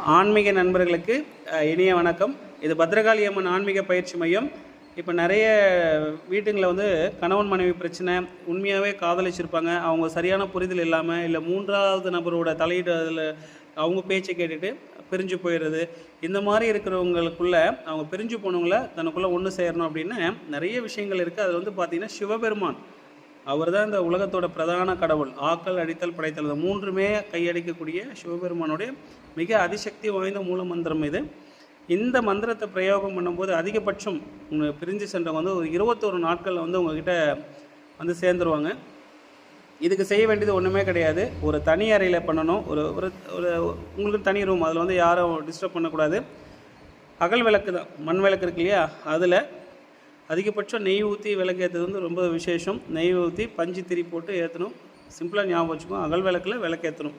ஆன்மீக நண்பர்களுக்கு இனிய வணக்கம். இது பத்ரகாளி அம்மன் ஆன்மீக பயிற்சி மையம். இப்போ நிறைய வீட்டுங்களில் வந்து கணவன் மனைவி பிரச்சனை, உண்மையாகவே காதலிச்சிருப்பாங்க, அவங்க சரியான புரிதல் இல்லாமல், இல்லை மூன்றாவது நபரோட தலையீடு அதில் அவங்க பேச்சை கேட்டுட்டு பிரிஞ்சு போயிடுறது. இந்த மாதிரி இருக்கிறவங்களுக்குள்ள அவங்க பிரிஞ்சு போனவங்கள தனக்குள்ளே ஒன்று சேரணும் அப்படின்னு நிறைய விஷயங்கள் இருக்குது. அது வந்து பார்த்திங்கன்னா சிவபெருமான் அவர் தான் இந்த உலகத்தோட பிரதான கடவுள். ஆக்கல், அடித்தல், படைத்தல், இந்த மூன்றுமே கையடிக்கக்கூடிய சிவபெருமானுடைய மிக அதிசக்தி வாய்ந்த மூல மந்திரம் இது. இந்த மந்திரத்தை பிரயோகம் பண்ணும்போது அதிகபட்சம் பிரிஞ்சு சென்றவங்க வந்து ஒரு 21 நாட்களில் வந்து உங்ககிட்ட வந்து சேர்ந்துருவாங்க. இதுக்கு செய்ய வேண்டியது ஒன்றுமே கிடையாது. ஒரு தனி அறையில் பண்ணணும். ஒரு ஒரு ஒரு உங்களுக்கு தனி ரூம், அதில் வந்து யாரும் டிஸ்டர்ப் பண்ணக்கூடாது. அகல் விளக்கு தான், மண் விளக்கு இருக்கு இல்லையா, அதில் அதிகபட்சம் நெய் ஊற்றி விளக்கு ஏற்றுறது வந்து ரொம்ப விசேஷம். நெய் ஊற்றி பஞ்சு திரி போட்டு ஏற்றணும். சிம்பிளாக ஞாபகம் வச்சுக்கோங்க, அகல் விளக்கில் விளக்கு ஏற்றணும்.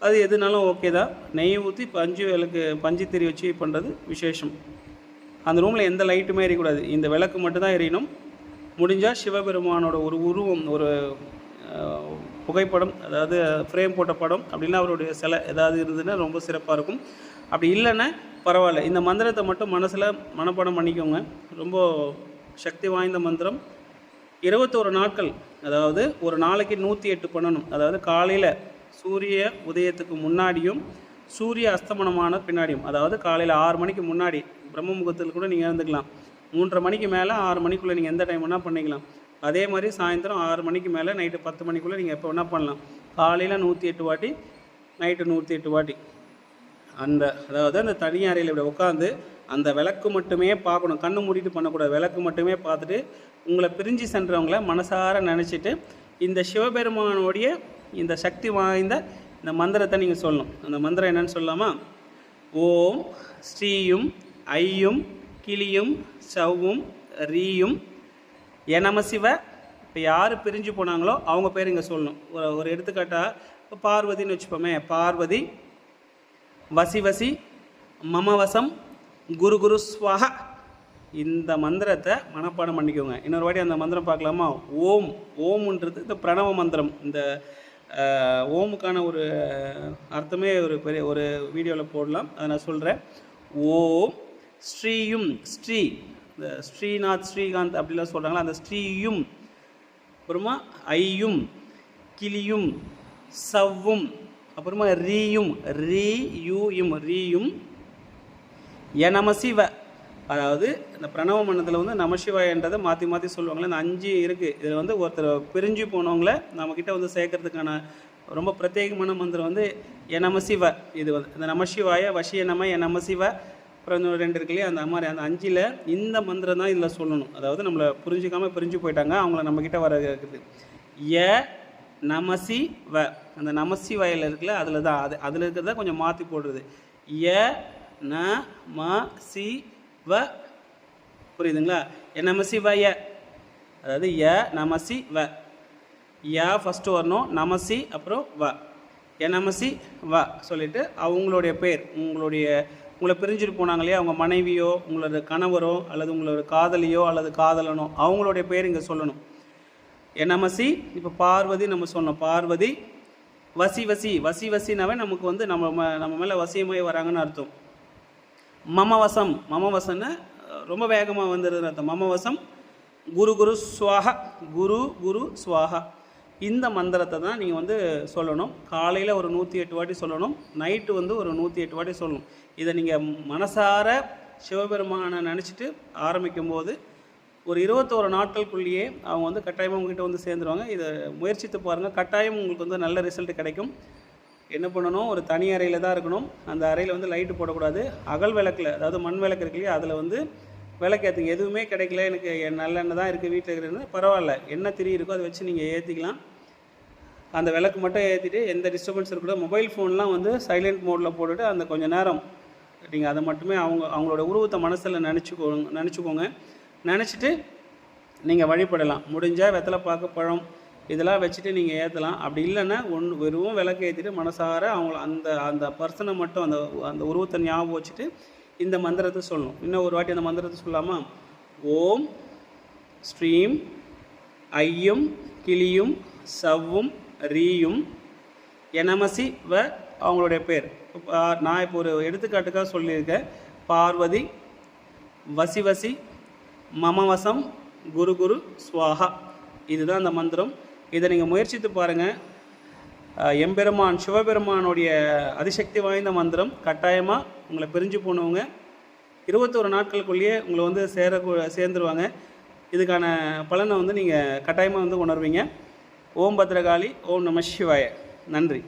அது எதுனாலும் ஓகே தான். நெய் ஊற்றி பஞ்சு திரி வச்சு பண்ணுறது விசேஷம். அந்த ரூமில் எந்த லைட்டுமே எரியக்கூடாது, இந்த விளக்கு மட்டும்தான் எரியணும். முடிஞ்சால் சிவபெருமானோட ஒரு உருவம், ஒரு புகைப்படம், அதாவது ஃப்ரேம் போட்ட படம் அப்படின்னா அவருடைய சிலை ஏதாவது இருந்ததுன்னா ரொம்ப சிறப்பாக இருக்கும். அப்படி இல்லைன்னா பரவாயில்ல, இந்த மந்திரத்தை மட்டும் மனசில் மனப்பாடம் பண்ணிக்கோங்க. ரொம்ப சக்தி வாய்ந்த மந்திரம். 21 நாட்கள், அதாவது ஒரு நாளைக்கு 108 பண்ணணும். அதாவது காலையில் சூரிய உதயத்துக்கு முன்னாடியும் சூரிய அஸ்தமனமான பின்னாடியும், அதாவது காலையில் 6 மணிக்கு முன்னாடி பிரம்ம முகூர்த்தத்தில் கூட நீங்கள் இருந்துக்கலாம். 3:30 மணிக்கு மேலே 6 மணிக்குள்ளே நீங்கள் எந்த டைம் வேணால் பண்ணிக்கலாம். அதே மாதிரி சாயந்தரம் 6 மணிக்கு மேலே நைட்டு 10 மணிக்குள்ளே நீங்கள் எப்போ வேணால் பண்ணலாம். காலையில் 108 வாட்டி, நைட்டு 108 வாட்டி. அதாவது அந்த தனி அறையில் இப்படி உட்காந்து அந்த விளக்கு மட்டுமே பார்க்கணும். கண்ணு மூடிட்டு பண்ணக்கூடாது. விளக்கு மட்டுமே பார்த்துட்டு உங்களை பிரிஞ்சு சென்றவங்கள மனசார நினச்சிட்டு இந்த சிவபெருமானுடைய இந்த சக்தி வாய்ந்த இந்த மந்திரத்தை நீங்கள் சொல்லணும். அந்த மந்திரம் என்னன்னு சொல்லாமா? ஓம் ஸ்ரீயும் ஐயும் கிளியும் சவ்வும் ரீயும் எனமசிவ. இப்போ யார் பிரிஞ்சு போனாங்களோ அவங்க பேர் இங்கே சொல்லணும். ஒரு எடுத்துக்காட்டாக இப்போ பார்வதின்னு வச்சுப்போமே. பார்வதி வசி வசி மமவசம் குரு குரு ஸ்வாஹா. இந்த மந்திரத்தை மனப்பாடம் பண்ணிக்கோங்க. இன்னொரு வாட்டி அந்த மந்திரம் பார்க்கலாமா? ஓம். ஓம்ன்றது இந்த பிரணவ மந்திரம். இந்த ஓமுக்கான ஒரு அர்த்தமே ஒரு வீடியோவில் போடலாம், அதை நான் சொல்கிறேன். ஓம் ஸ்ரீயும், ஸ்ரீ இந்த ஸ்ரீநாத் ஸ்ரீகாந்த் அப்படிலாம் சொல்கிறாங்களா, அந்த ஸ்ரீயும், அப்புறமா ஐயும் கிளியும் சவ்வும், அப்புறமா ரீயும், ரீயும் ரீயும் எனமசிவ. அதாவது இந்த பிரணவ மண்டலத்தில் வந்து நமசிவாயன்றதை மாற்றி மாற்றி சொல்லுவாங்களே. இந்த 5 இருக்குது. இதில் வந்து ஒருத்தர் பிரிஞ்சு போனவங்கள நம்மக்கிட்ட வந்து சேர்க்கறதுக்கான ரொம்ப பிரத்யேகமான மந்திரம் வந்து எனமசிவ. இது வந்து இந்த நமசிவாய, வசிய நம, எனமசிவ, அப்புறம் 2 இருக்கு இல்லையா, அந்த மாதிரி அந்த 5ல் இந்த மந்திரம் தான் இதில் சொல்லணும். அதாவது நம்மளை புரிஞ்சிக்காமல் பிரிஞ்சு போயிட்டாங்க, அவங்கள நம்மக்கிட்ட வர இருக்குது. நமசி வ, அந்த நமசி வயல் இருக்குல்ல, அதில் தான் அதில் இருக்கிறத கொஞ்சம் மாற்றி போடுறது. ந ம சி வ, புரியுதுங்களா? நமசி வ ய, அதாவது நமசி வ. ஃபஸ்ட்டு வரணும், நமசி அப்புறம் வ. நமசி வ சொல்லிவிட்டு அவங்களுடைய பேர், உங்களை பிரிஞ்சுட்டு போனாங்க இல்லையா, அவங்க மனைவியோ உங்களோட கணவரோ அல்லது உங்களோட காதலியோ அல்லது காதலனோ அவங்களுடைய பேர் இங்கே சொல்லணும். நமசி. இப்போ பார்வதி நம்ம சொன்னோம். பார்வதி வசி வசி, வசி வசினாவே நமக்கு வந்து நம்ம மேலே வசியமாகி வராங்கன்னு அர்த்தம். மமவசம், மமவசன்னு ரொம்ப வேகமாக வந்துடுதுன்னு அர்த்தம். மமவசம் குரு குரு ஸ்வாஹா, குரு குரு ஸ்வாஹா. இந்த மந்திரத்தை தான் நீங்கள் வந்து சொல்லணும். காலையில் ஒரு 108 வாட்டி சொல்லணும், நைட்டு வந்து ஒரு 108 வாட்டி சொல்லணும். இதை நீங்கள் மனசார சிவபெருமானை நினச்சிட்டு ஆரம்பிக்கும் போது ஒரு 21 நாட்களுக்குள்ளேயே அவங்க வந்து கட்டாயமாக உங்ககிட்ட வந்து சேர்ந்துருவாங்க. இதை முயற்சித்து பாருங்கள், கட்டாயம் உங்களுக்கு வந்து நல்ல ரிசல்ட் கிடைக்கும். என்ன பண்ணணும்? ஒரு தனி அறையில் தான் இருக்கணும். அந்த அறையில் வந்து லைட்டு போடக்கூடாது. அகல் விளக்கில், அதாவது மண் விளக்கு இருக்கு இல்லையா, அதில் வந்து விளக்கு ஏற்றுங்க. எதுவுமே கிடைக்கல, எனக்கு நல்லெண்ணெய் தான் இருக்குது வீட்டில் இருக்கிறது, பரவாயில்ல, என்ன திரி இருக்கோ அதை வச்சு நீங்கள் ஏற்றிக்கலாம். அந்த விளக்கு மட்டும் ஏற்றிட்டு எந்த டிஸ்டர்பன்ஸ் இருக்கக்கூடாது. மொபைல் ஃபோன்லாம் வந்து சைலண்ட் மோடில் போட்டுட்டு அந்த கொஞ்சம் நேரம் நீங்கள் அதை மட்டுமே அவங்களோட உருவத்தை மனசில் நினச்சிக்கோங்க. நினச்சிட்டு நீங்கள் வழிபடலாம். முடிஞ்சால் வெத்தலை பாக்கு பழம் இதெல்லாம் வச்சுட்டு நீங்கள் ஏற்றலாம். அப்படி இல்லைன்னா வெறும் விளக்கு ஏற்றிட்டு மனசார அவங்கள அந்த பர்சனை மட்டும் அந்த உருவத்தை ஞாபகம் வச்சுட்டு இந்த மந்திரத்தை சொல்லணும். இன்னும் ஒரு வாட்டி அந்த மந்திரத்தை சொல்லாமா? ஓம் ஸ்ரீம் ஐயும் கிளியும் சவ்வும் ரீயும் எனமசி வ அவங்களுடைய பேர். நான் இப்போ ஒரு எடுத்துக்காட்டுக்காக சொல்லியிருக்கேன். பார்வதி வசி வசி மமவசம் குரு குரு ஸ்வாஹா. இதுதான் அந்த மந்திரம். இதை நீங்கள் முயற்சித்து பாருங்கள். எம்பெருமான் சிவபெருமானுடைய அதிசக்தி வாய்ந்த மந்திரம். கட்டாயமாக உங்களை பிரிஞ்சு போனவங்க 21 நாட்களுக்குள்ளேயே உங்களை வந்து சேர்ந்துருவாங்க. இதுக்கான பலனை வந்து நீங்கள் கட்டாயமாக வந்து உணர்வீங்க. ஓம் பத்ரகாளி, ஓம் நம சிவாய. நன்றி.